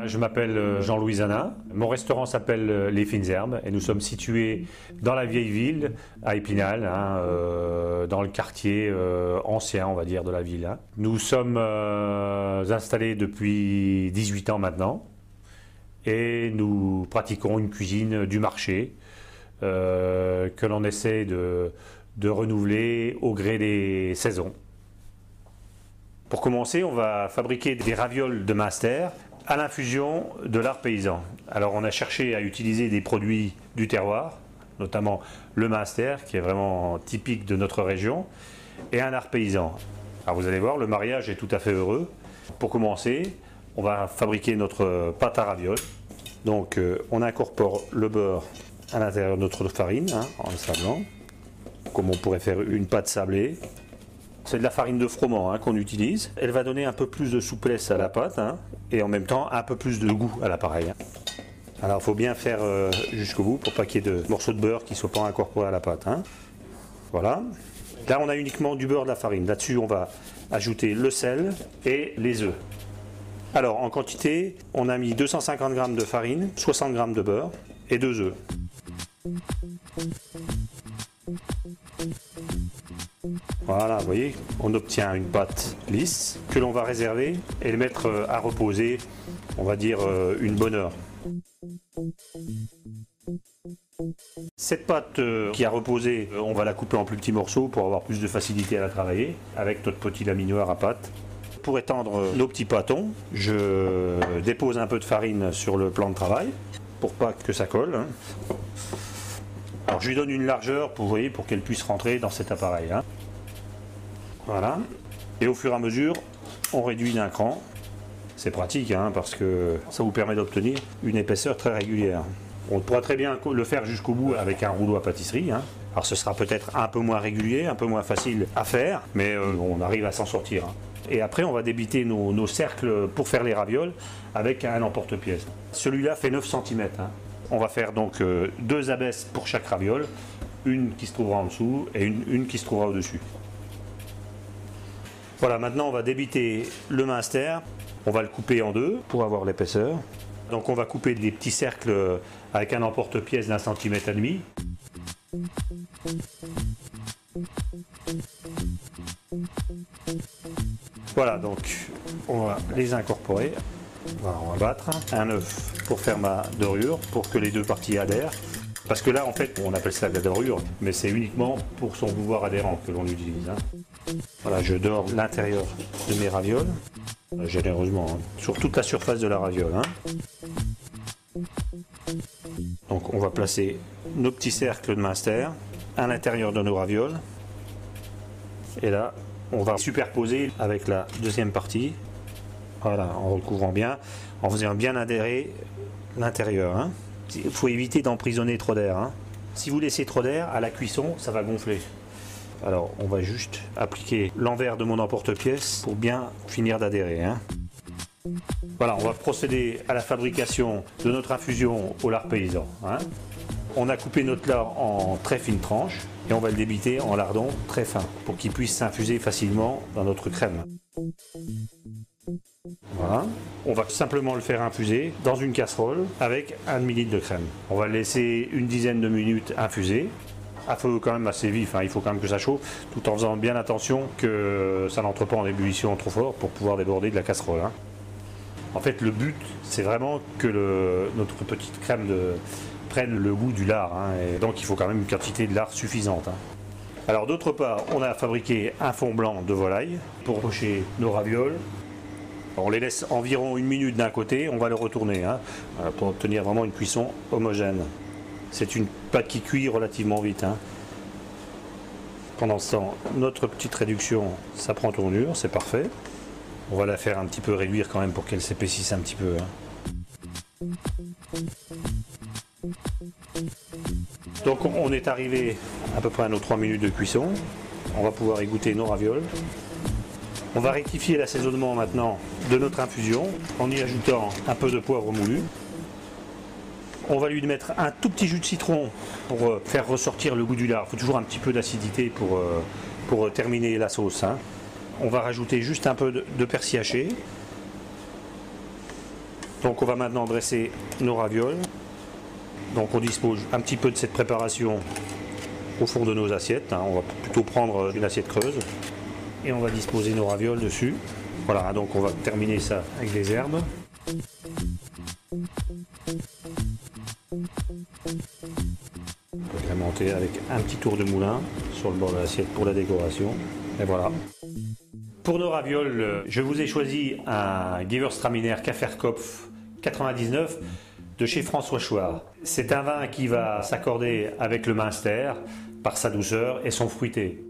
Je m'appelle Jean-Louis Zanin. Mon restaurant s'appelle Les Fines Herbes et nous sommes situés dans la vieille ville, à Épinal, dans le quartier ancien, on va dire, de la ville. Nous sommes installés depuis 18 ans maintenant et nous pratiquons une cuisine du marché que l'on essaie de renouveler au gré des saisons. Pour commencer, on va fabriquer des ravioles de Münster à l'infusion de l'art paysan. Alors on a cherché à utiliser des produits du terroir, notamment le Münster, qui est vraiment typique de notre région, et un art paysan. Alors vous allez voir, le mariage est tout à fait heureux. Pour commencer, on va fabriquer notre pâte à ravioles. Donc on incorpore le beurre à l'intérieur de notre farine, en le sablant, comme on pourrait faire une pâte sablée. C'est de la farine de froment qu'on utilise. Elle va donner un peu plus de souplesse à la pâte et en même temps un peu plus de goût à l'appareil. Alors il faut bien faire jusqu'au bout pour pas qu'il y ait de morceaux de beurre qui ne soient pas incorporés à la pâte. Voilà. Là on a uniquement du beurre, de la farine. Là-dessus on va ajouter le sel et les œufs. Alors en quantité, on a mis 250 g de farine, 60 g de beurre et 2 œufs. Voilà, vous voyez, on obtient une pâte lisse que l'on va réserver et le mettre à reposer, on va dire une bonne heure. Cette pâte qui a reposé, on va la couper en plus petits morceaux pour avoir plus de facilité à la travailler avec notre petit laminoir à pâte. Pour étendre nos petits pâtons, je dépose un peu de farine sur le plan de travail pour pas que ça colle. Alors je lui donne une largeur pour, vous voyez, pour qu'elle puisse rentrer dans cet appareil. Voilà. Et au fur et à mesure, on réduit d'un cran. C'est pratique parce que ça vous permet d'obtenir une épaisseur très régulière. On pourra très bien le faire jusqu'au bout avec un rouleau à pâtisserie. Alors ce sera peut-être un peu moins régulier, un peu moins facile à faire, mais on arrive à s'en sortir. Et après, on va débiter nos cercles pour faire les ravioles avec un emporte-pièce. Celui-là fait 9 cm. On va faire donc 2 abesses pour chaque raviole, une qui se trouvera en dessous et une qui se trouvera au-dessus. Voilà, maintenant on va débiter le Münster, on va le couper en deux pour avoir l'épaisseur. Donc on va couper des petits cercles avec un emporte-pièce d'1,5 cm. Voilà, donc on va les incorporer. Voilà, on va battre un œuf pour faire ma dorure, pour que les deux parties adhèrent. Parce que là, en fait, on appelle ça de la dorure, mais c'est uniquement pour son pouvoir adhérent que l'on utilise. Voilà, je dore l'intérieur de mes ravioles, généreusement, sur toute la surface de la raviole. Donc on va placer nos petits cercles de Münster à l'intérieur de nos ravioles. Et là, on va superposer avec la deuxième partie. Voilà, en recouvrant bien, en faisant bien adhérer l'intérieur. Il faut éviter d'emprisonner trop d'air. Si vous laissez trop d'air, à la cuisson, ça va gonfler. Alors, on va juste appliquer l'envers de mon emporte-pièce pour bien finir d'adhérer. Voilà, on va procéder à la fabrication de notre infusion au lard paysan. On a coupé notre lard en très fines tranches et on va le débiter en lardons très fins pour qu'il puisse s'infuser facilement dans notre crème. Voilà. On va simplement le faire infuser dans une casserole avec 1 demi-litre de crème. On va le laisser une dizaine de minutes infuser. À feu quand même assez vif, il faut quand même que ça chauffe, tout en faisant bien attention que ça n'entre pas en ébullition trop fort pour pouvoir déborder de la casserole. En fait, le but, c'est vraiment que notre petite crème prenne le goût du lard, et donc il faut quand même une quantité de lard suffisante. Alors d'autre part, on a fabriqué un fond blanc de volaille pour pocher nos ravioles. On les laisse environ 1 minute d'un côté, on va le retourner pour obtenir vraiment une cuisson homogène. C'est une pâte qui cuit relativement vite. Pendant ce temps, notre petite réduction, ça prend tournure, c'est parfait. On va la faire un petit peu réduire quand même pour qu'elle s'épaississe un petit peu. Donc on est arrivé à peu près à nos 3 minutes de cuisson. On va pouvoir égoutter nos ravioles. On va rectifier l'assaisonnement maintenant de notre infusion en y ajoutant un peu de poivre moulu. On va lui mettre un tout petit jus de citron pour faire ressortir le goût du lard. Il faut toujours un petit peu d'acidité pour terminer la sauce. On va rajouter juste un peu de persil haché. Donc on va maintenant dresser nos ravioles. Donc on dispose un petit peu de cette préparation au fond de nos assiettes. On va plutôt prendre une assiette creuse. Et on va disposer nos ravioles dessus. Voilà, donc on va terminer ça avec des herbes. On peut agrémenter avec un petit tour de moulin sur le bord de l'assiette pour la décoration. Et voilà. Pour nos ravioles, je vous ai choisi un Gewürztraminer Kaferkopf 99 de chez François Chouard. C'est un vin qui va s'accorder avec le Münster par sa douceur et son fruité.